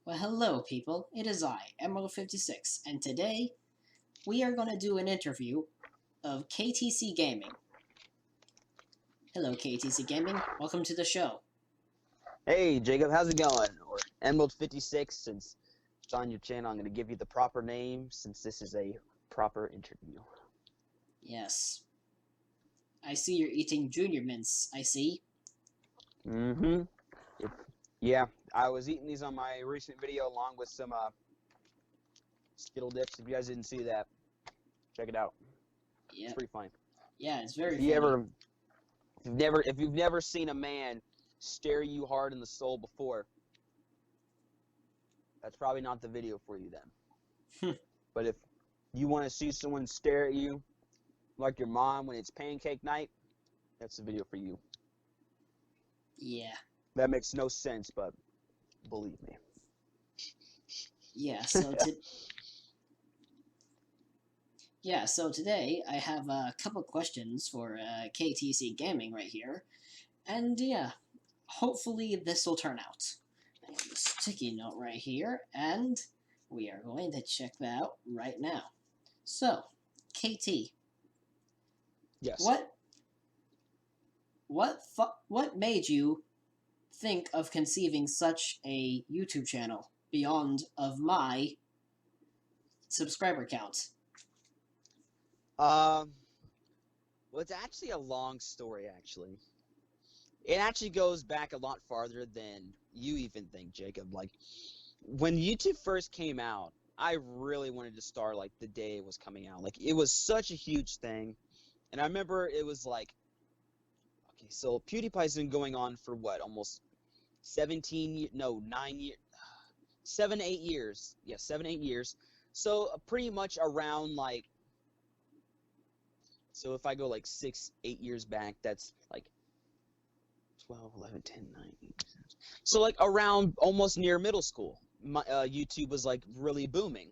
Well, hello, people. It is I, Emerald56, and today we are going to do an interview of KTC Gaming. Hello, KTC Gaming. Welcome to the show. Hey, Jacob, how's it going? Or Emerald56, since it's on your channel, I'm going to give you the proper name since this is a proper interview. Yes. I see you're eating Junior Mints, I see. Mm-hmm. Yeah, I was eating these on my recent video along with some Skittle dips. If you guys didn't see that, check it out. Yeah. It's pretty funny. Yeah, it's very If funny. you've never seen a man stare you hard in the soul before, that's probably not the video for you then. But if you want to see someone stare at you like your mom when it's pancake night, that's the video for you. Yeah. That makes no sense, but believe me. Yeah, so today I have a couple questions for KTC Gaming right here. And yeah, hopefully this will turn out. I have a sticky note right here, and we are going to check that out right now. So, KT. Yes. What made you think of conceiving such a YouTube channel beyond of my subscriber count? Well, it's actually a long story, actually. It actually goes back a lot farther than you even think, Jacob. Like, when YouTube first came out, I really wanted to start, like, the day it was coming out. Like, it was such a huge thing. And I remember it was like, okay, so PewDiePie's been going on for what, almost 9 years, 7, 8 years. Yeah, 7, 8 years. So pretty much around like, so if I go like 6, 8 years back, that's like 12, 11, 10, 9, 8. So like around almost near middle school, YouTube was like really booming.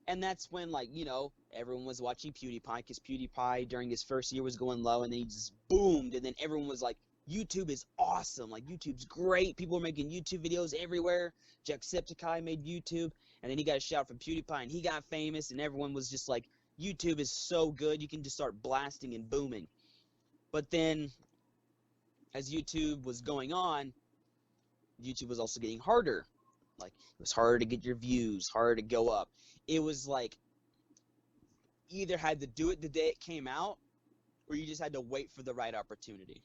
And that's when, like, you know, everyone was watching PewDiePie, because PewDiePie during his first year was going low, and then he just boomed, and then everyone was like, YouTube is awesome, like, YouTube's great, people are making YouTube videos everywhere. Jacksepticeye made YouTube, and then he got a shout from PewDiePie, and he got famous, and everyone was just like, YouTube is so good, you can just start blasting and booming. But then, as YouTube was going on, YouTube was also getting harder. Like, it was harder to get your views, harder to go up. It was like, you either had to do it the day it came out, or you just had to wait for the right opportunity.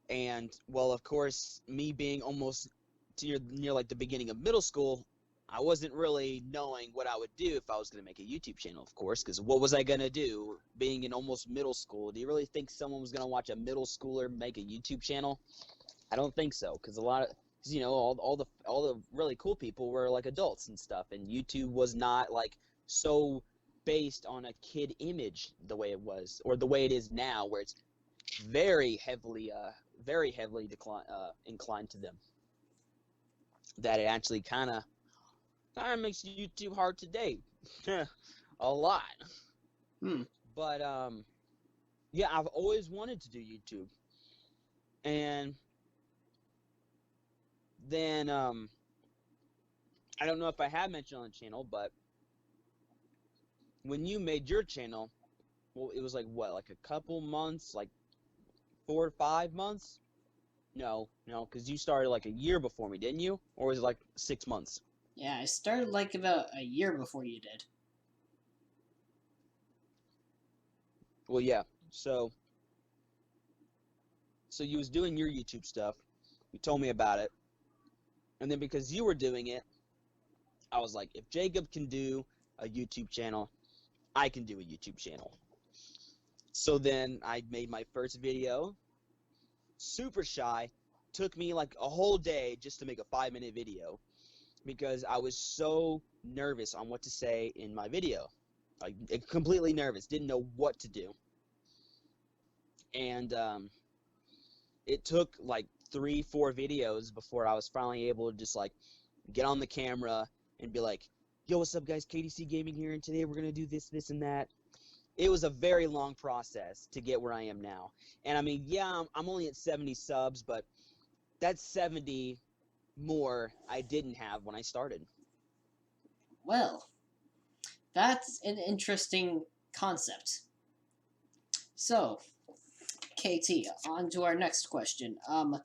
And, well, of course, me being almost near like the beginning of middle school, I wasn't really knowing what I would do if I was going to make a YouTube channel, of course, because what was I going to do being in almost middle school? Do you really think someone was going to watch a middle schooler make a YouTube channel? I don't think so, because you know, all the really cool people were like adults and stuff, and YouTube was not like so based on a kid image the way it was, or the way it is now, where it's very heavily inclined to them. That it actually kind of makes YouTube hard to date, a lot. But yeah, I've always wanted to do YouTube, and then I don't know if I have mentioned on the channel, but when you made your channel, well, it was like what, like a couple months, like 4 or 5 months? No, because you started like a year before me, didn't you? Or was it like 6 months? Yeah, I started like about a year before you did. Well, yeah. So you was doing your YouTube stuff. You told me about it. And then because you were doing it, I was like, if Jacob can do a YouTube channel, I can do a YouTube channel. So then I made my first video. Super shy. Took me like a whole day just to make a 5-minute video, because I was so nervous on what to say in my video. Like, completely nervous. Didn't know what to do. And it took like 3, 4 videos before I was finally able to just like get on the camera and be like, yo, what's up, guys? KTC Gaming here, and today we're going to do this, this, and that. It was a very long process to get where I am now. And I mean, yeah, I'm only at 70 subs, but that's 70 more I didn't have when I started. Well, that's an interesting concept. So, KT, on to our next question. All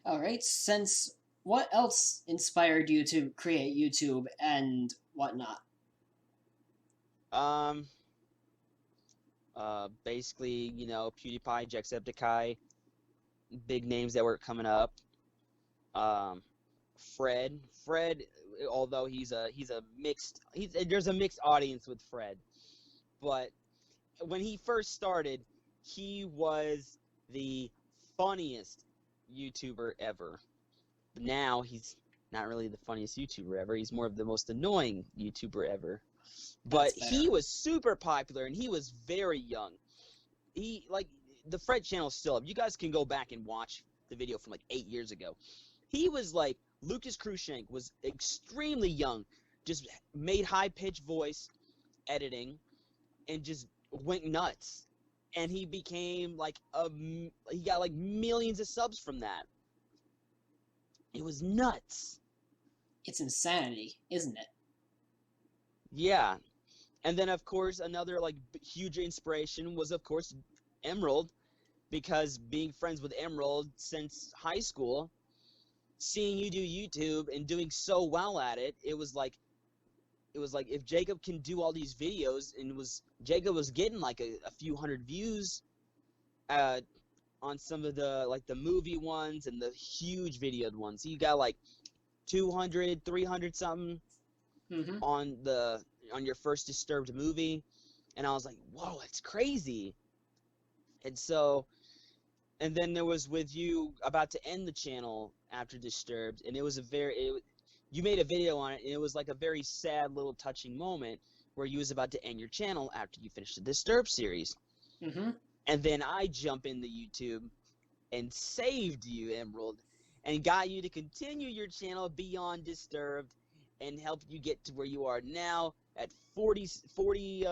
right. Since what else inspired you to create YouTube and whatnot? Um, Basically, PewDiePie, Jacksepticeye, big names that were coming up. Um, Fred, although there's a mixed audience with Fred, but when he first started, he was the funniest YouTuber ever. But now he's not really the funniest YouTuber ever. He's more of the most annoying YouTuber ever. But That's better. he was super popular and he was very young. He like the Fred channel still up. You guys can go back and watch the video from like 8 years ago. He was like Lucas Cruikshank was extremely young, just made high pitched voice editing and just went nuts. And he became like he got like millions of subs from that. It was nuts. It's insanity, isn't it? Yeah. And then of course another like huge inspiration was of course Emerald, because being friends with Emerald since high school, seeing you do YouTube and doing so well at it, it was like if Jacob can do all these videos, and Jacob was getting like a few hundred views on some of the like the movie ones and the huge videoed ones. You got like 200, 300 something Mm-hmm. on your first Disturbed movie, and I was like, whoa, that's crazy. And then there was with you about to end the channel after Disturbed, and you made a video on it, and it was like a very sad little touching moment where you was about to end your channel after you finished the Disturbed series. Mm-hmm. And then I jump into YouTube and saved you, Emerald, and got you to continue your channel beyond Disturbed and helped you get to where you are now at 43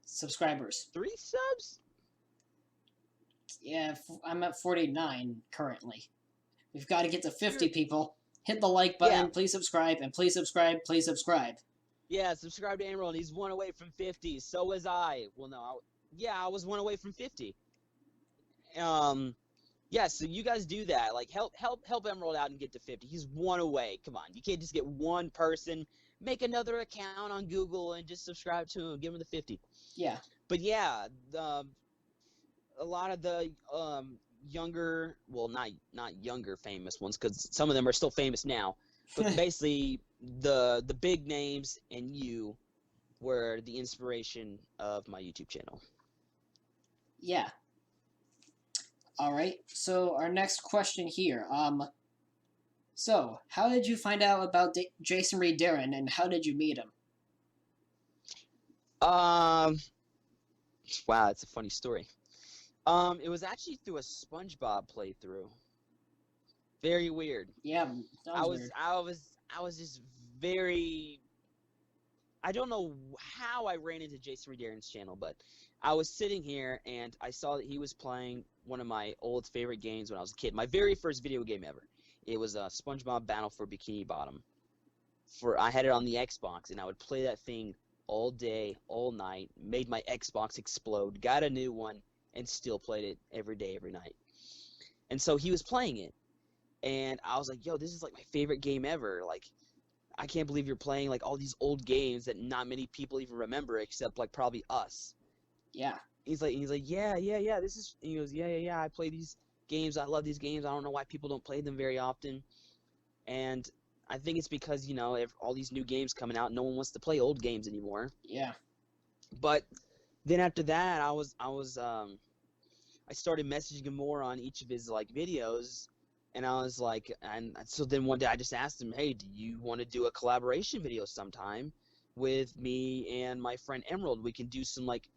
Subscribers. subs? Yeah, I'm at 49 currently. We've got to get to 50 You're, people. Hit the like yeah, button, please subscribe, and please subscribe, please subscribe. Yeah, subscribe to Emerald. He's one away from 50. So was I. Well, no, I was one away from 50. Yeah. So you guys do that. Like, help Emerald out and get to 50. He's one away. Come on, you can't just get one person. Make another account on Google and just subscribe to him. Give him the 50. Yeah. But yeah, a lot of the younger, well, not younger famous ones, because some of them are still famous now. But basically, the big names and you were the inspiration of my YouTube channel. Yeah. All right. So our next question here. So how did you find out about Jason Reed Darren, and how did you meet him? Um, wow, it's a funny story. It was actually through a SpongeBob playthrough. Very weird. Yeah, that was weird. I was just very. I don't know how I ran into Jason Reed Darren's channel, but I was sitting here and I saw that he was playing one of my old favorite games when I was a kid. My very first video game ever. It was SpongeBob Battle for Bikini Bottom. I had it on the Xbox, and I would play that thing all day, all night. Made my Xbox explode. Got a new one, and still played it every day, every night. And so he was playing it, and I was like, "Yo, this is like my favorite game ever!" Like, I can't believe you're playing like all these old games that not many people even remember except like probably us. Yeah. He's like, yeah. This is. He goes, yeah. I play these games. I love these games. I don't know why people don't play them very often. And I think it's because all these new games coming out, no one wants to play old games anymore. Yeah. But then after that, I started messaging him more on each of his like videos. And I was like, and so then one day I just asked him, hey, do you want to do a collaboration video sometime with me and my friend Emerald? We can do some like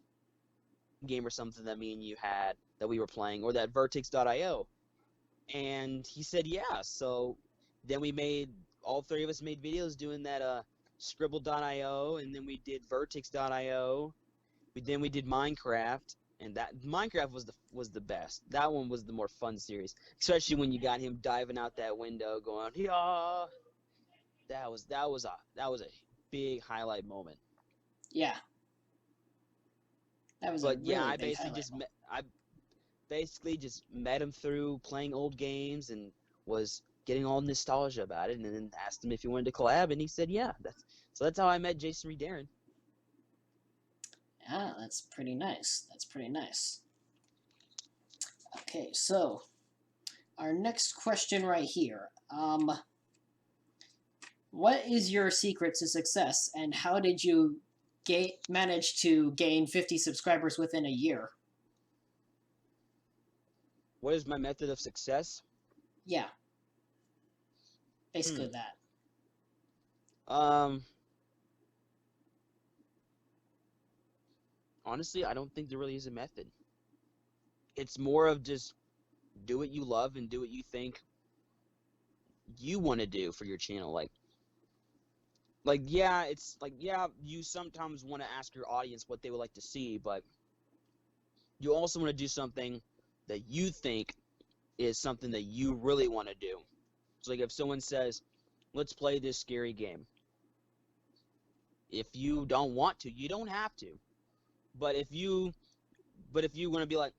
game or something that me and you had that we were playing, or that Vertex.io. And he said, yeah. So then all three of us made videos doing that Scribble.io, and then we did Vertex.io. Then we did Minecraft. And that Minecraft was the best. That one was the more fun series, especially when you got him diving out that window, going yeah. That was a big highlight moment. Yeah, that was a But yeah, really big highlight. I basically just met him through playing old games and was getting all nostalgia about it, and then asked him if he wanted to collab, and he said yeah. That's how I met Jason Reed Darren. Ah, that's pretty nice. That's pretty nice. Okay, so our next question right here. What is your secret to success, and how did you manage to gain 50 subscribers within a year? What is my method of success? Yeah, Hmm. basically that. Um. Honestly, I don't think there really is a method. It's more of just do what you love and do what you think you want to do for your channel. Yeah, it's like yeah, you sometimes want to ask your audience what they would like to see, but you also want to do something that you think is something that you really want to do. So like if someone says, "Let's play this scary game." If you don't want to, you don't have to. But if you want to be like,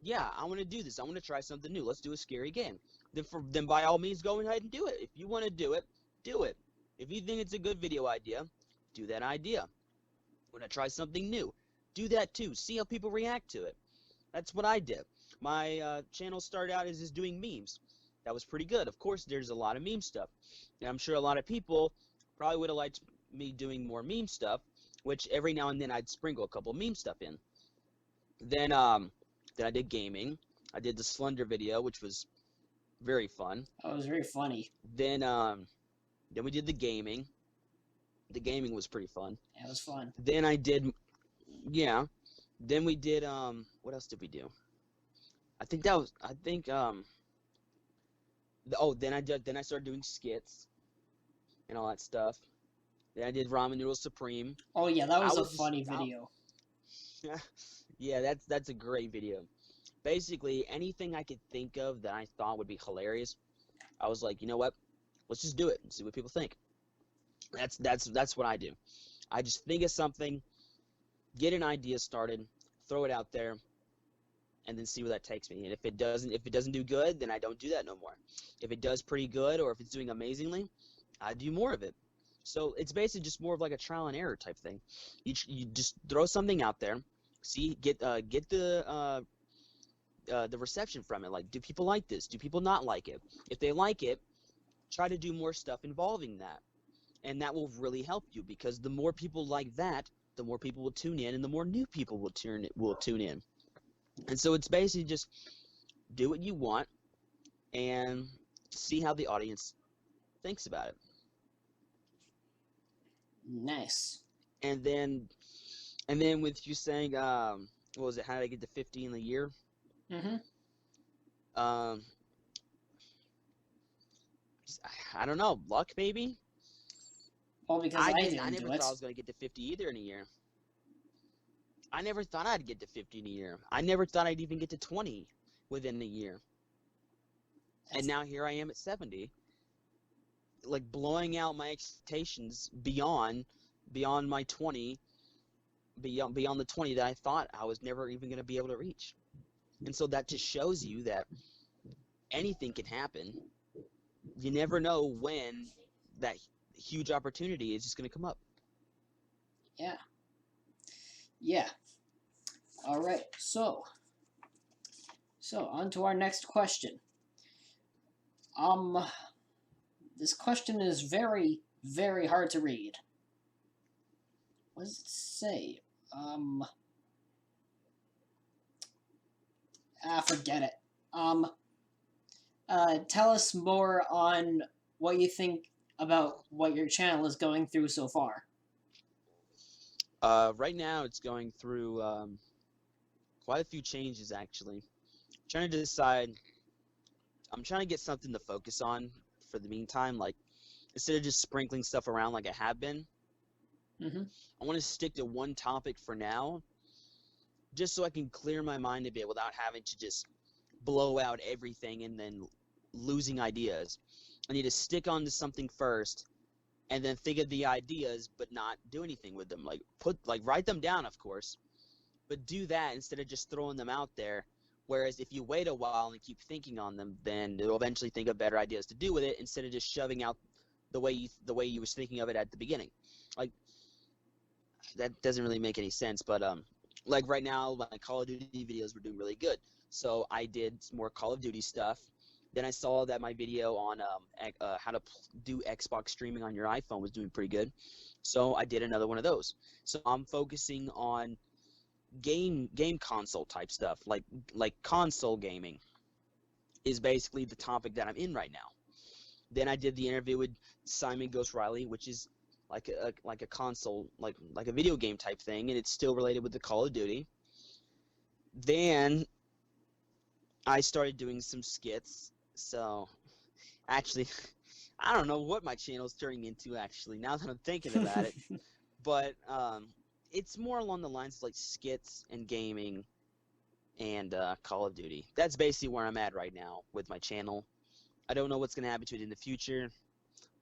"Yeah, I want to do this. I want to try something new. Let's do a scary game." Then by all means go ahead and do it. If you want to do it, do it. If you think it's a good video idea, do that idea. Want to try something new, do that too. See how people react to it. That's what I did. My channel started out as just doing memes. That was pretty good. Of course, there's a lot of meme stuff. And I'm sure a lot of people probably would have liked me doing more meme stuff, which every now and then I'd sprinkle a couple meme stuff in. Then I did gaming. I did the Slender video, which was very fun. Oh, it was very funny. Then we did the gaming. The gaming was pretty fun. It was fun. Then I did, yeah. Then we did what else did we do? Then I started doing skits and all that stuff. Then I did Ramen Noodle Supreme. Oh yeah, that was I a was funny just video. yeah, that's a great video. Basically, anything I could think of that I thought would be hilarious, I was like, you know what? Let's just do it and see what people think. That's what I do. I just think of something, get an idea started, throw it out there, and then see where that takes me. And if it doesn't do good, then I don't do that no more. If it does pretty good, or if it's doing amazingly, I do more of it. So it's basically just more of like a trial and error type thing. You just throw something out there, see get the reception from it. Like, do people like this? Do people not like it? If they like it, try to do more stuff involving that, and that will really help you, because the more people like that, the more people will tune in, and the more new people will tune in. And so it's basically just do what you want and see how the audience thinks about it. Nice. And then with you saying, what was it? How did I get to 50 in a year? Mm-hmm. Um, I don't know, luck maybe. Well, because I didn't I never do thought it. I was gonna get to 50 either in a year. I never thought I'd get to 50 in a year. I never thought I'd even get to 20 within a year. And now here I am at 70, like blowing out my expectations beyond my 20, beyond the 20 that I thought I was never even going to be able to reach. And so that just shows you that anything can happen. You never know when that huge opportunity is just going to come up. Yeah. Yeah. All right. So on to our next question. This question is very, very hard to read. What does it say? Forget it. Tell us more on what you think about what your channel is going through so far. Right now, it's going through quite a few changes, actually. Trying to decide. I'm trying to get something to focus on for the meantime. Like, instead of just sprinkling stuff around like I have been, Mm-hmm. I want to stick to one topic for now, just so I can clear my mind a bit without having to just blow out everything and then losing ideas. I need to stick on to something first and then think of the ideas but not do anything with them. Like write them down, of course, but do that instead of just throwing them out there. Whereas if you wait a while and keep thinking on them, then you'll eventually think of better ideas to do with it instead of just shoving out the way you was thinking of it at the beginning. Like, that doesn't really make any sense, but like right now my Call of Duty videos were doing really good, so I did some more Call of Duty stuff. Then I saw that my video on how to do Xbox streaming on your iPhone was doing pretty good, so I did another one of those. So I'm focusing on game console type stuff, like console gaming is basically the topic that I'm in right now. Then I did the interview with Simon Ghost Riley, which is like a console, like a video game type thing, and it's still related with the Call of Duty. Then I started doing some skits. So actually, I don't know what my channel's turning into actually, now that I'm thinking about it. But it's more along the lines of like skits and gaming and Call of Duty. That's basically where I'm at right now with my channel. I don't know what's going to happen to it in the future,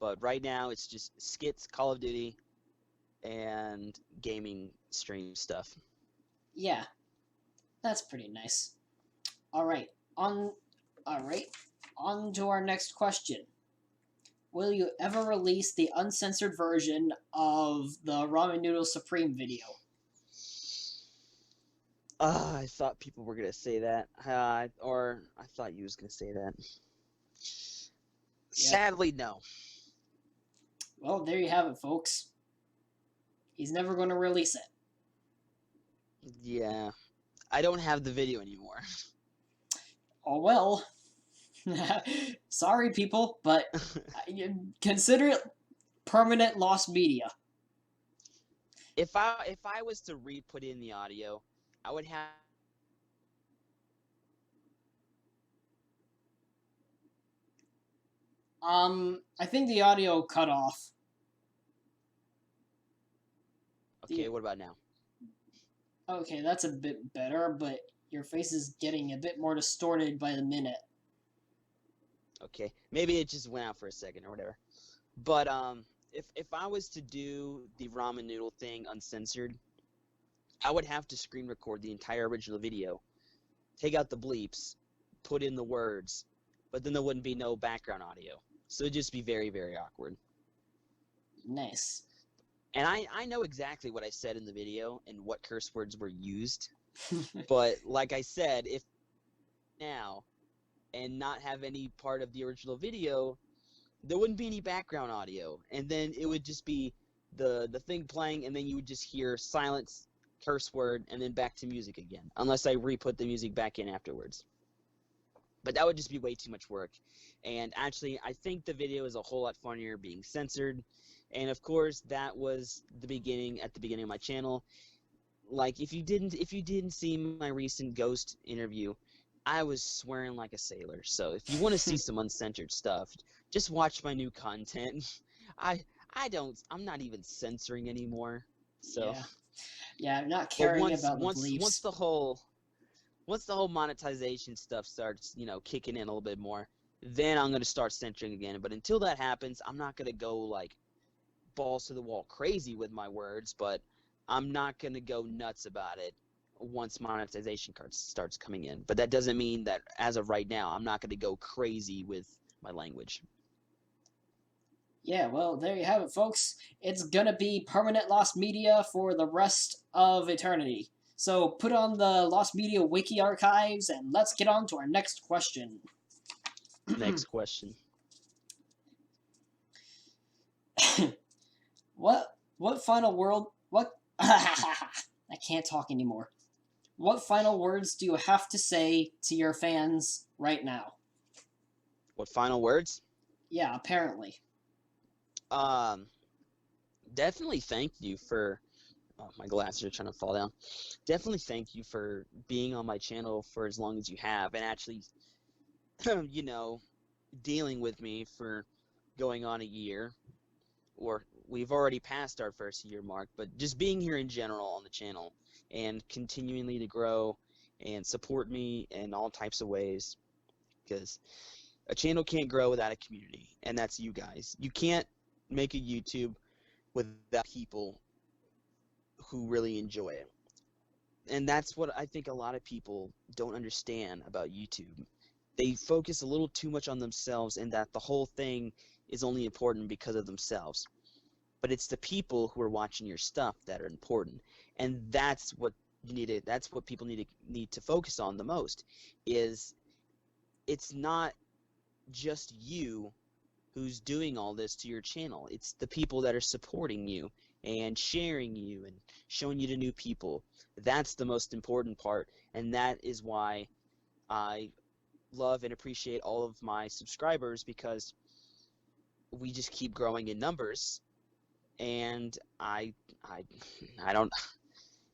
but right now it's just skits, Call of Duty, and gaming stream stuff. Yeah, that's pretty nice. All right, all right, on to our next question. Will you ever release the uncensored version of the Ramen Noodle Supreme video? I thought people were gonna say that, or I thought you was gonna say that. Yep. Sadly, no. Well, there you have it, folks. He's never going to release it. Yeah, I don't have the video anymore. Oh well. Sorry, people, but consider it permanent lost media. If I was to re-put in the audio, I would have. I think the audio cut off. Okay, what about now? Okay, that's a bit better, but your face is getting a bit more distorted by the minute. Okay, maybe it just went out for a second or whatever. But if I was to do the ramen noodle thing uncensored, I would have to screen record the entire original video, take out the bleeps, put in the words, but then there wouldn't be no background audio. So it'd just be very, very awkward. Nice. And I know exactly what I said in the video and what curse words were used. But like I said, if now and not have any part of the original video, there wouldn't be any background audio. And then it would just be the thing playing, and then you would just hear silence, curse word, and then back to music again. Unless I re-put the music back in afterwards. But that would just be way too much work. And actually, I think the video is a whole lot funnier being censored. And of course, that was at the beginning of my channel. Like if you didn't see my recent Ghost interview, I was swearing like a sailor. So if you want to see some uncensored stuff, just watch my new content. I'm not even censoring anymore. So yeah, I'm not caring about the bleeps. Once the whole monetization stuff starts, kicking in a little bit more, then I'm going to start censoring again. But until that happens, I'm not going to go like balls to the wall crazy with my words, but I'm not going to go nuts about it once monetization cards starts coming in. But that doesn't mean that as of right now, I'm not going to go crazy with my language. Yeah, well, there you have it, folks. It's gonna be permanent lost media for the rest of eternity. So put on the Lost Media Wiki archives, and let's get on to our next question. Next question. What final word? What? I can't talk anymore. What final words do you have to say to your fans right now? What final words? Yeah, apparently. Definitely thank you for. Oh, my glasses are trying to fall down. Definitely thank you for being on my channel for as long as you have, and actually, dealing with me for going on a year, or we've already passed our first year mark, but just being here in general on the channel and continually to grow and support me in all types of ways, because a channel can't grow without a community, and that's you guys. You can't make a YouTube without people who really enjoy it. And that's what I think a lot of people don't understand about YouTube. They focus a little too much on themselves, and that the whole thing is only important because of themselves. But it's the people who are watching your stuff that are important, and that's what that's what people need to focus on the most. Is it's not just you who's doing all this to your channel. It's the people that are supporting you and sharing you and showing you to new people. That's the most important part, and that is why I love and appreciate all of my subscribers, because we just keep growing in numbers, and I don't.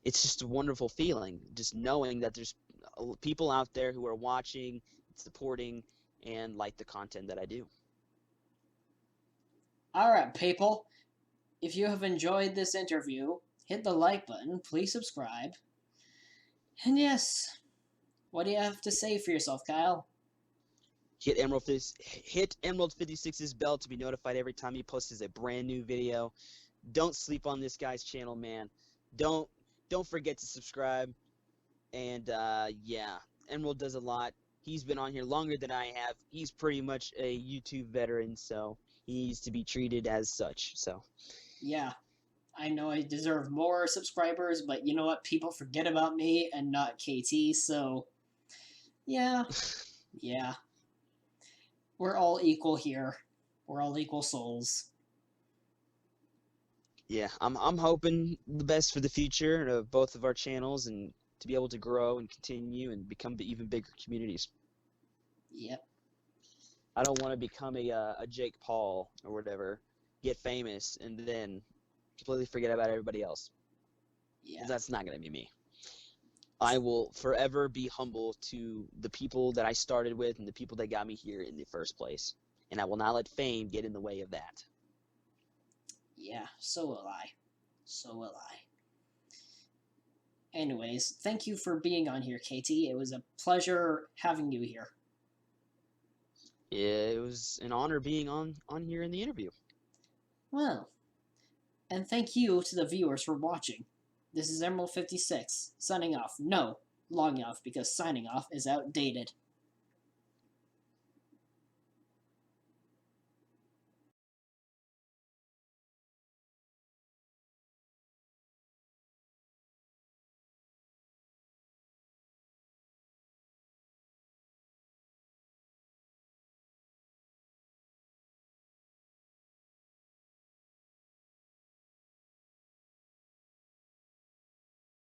It's just a wonderful feeling, just knowing that there's people out there who are watching, supporting, and like the content that I do. Alright, people. If you have enjoyed this interview, hit the like button, please subscribe. And yes, what do you have to say for yourself, Kyle? Hit Emerald 56's bell to be notified every time he posts a brand new video. Don't sleep on this guy's channel, man. Don't forget to subscribe. And yeah, Emerald does a lot. He's been on here longer than I have. He's pretty much a YouTube veteran, so he needs to be treated as such. So Yeah, I know I deserve more subscribers, but you know what? People forget about me and not KT, so yeah, yeah. We're all equal here. We're all equal souls. yeah, I'm hoping the best for the future of both of our channels, and to be able to grow and continue and become even bigger communities. Yep. I don't want to become a Jake Paul or whatever, get famous, and then completely forget about everybody else. Yeah. That's not going to be me. I will forever be humble to the people that I started with and the people that got me here in the first place. And I will not let fame get in the way of that. Yeah, so will I. So will I. Anyways, thank you for being on here, KT. It was a pleasure having you here. It was an honor being on here in the interview. Well, and thank you to the viewers for watching. This is Emerald 56, signing off. No, logging off, because signing off is outdated.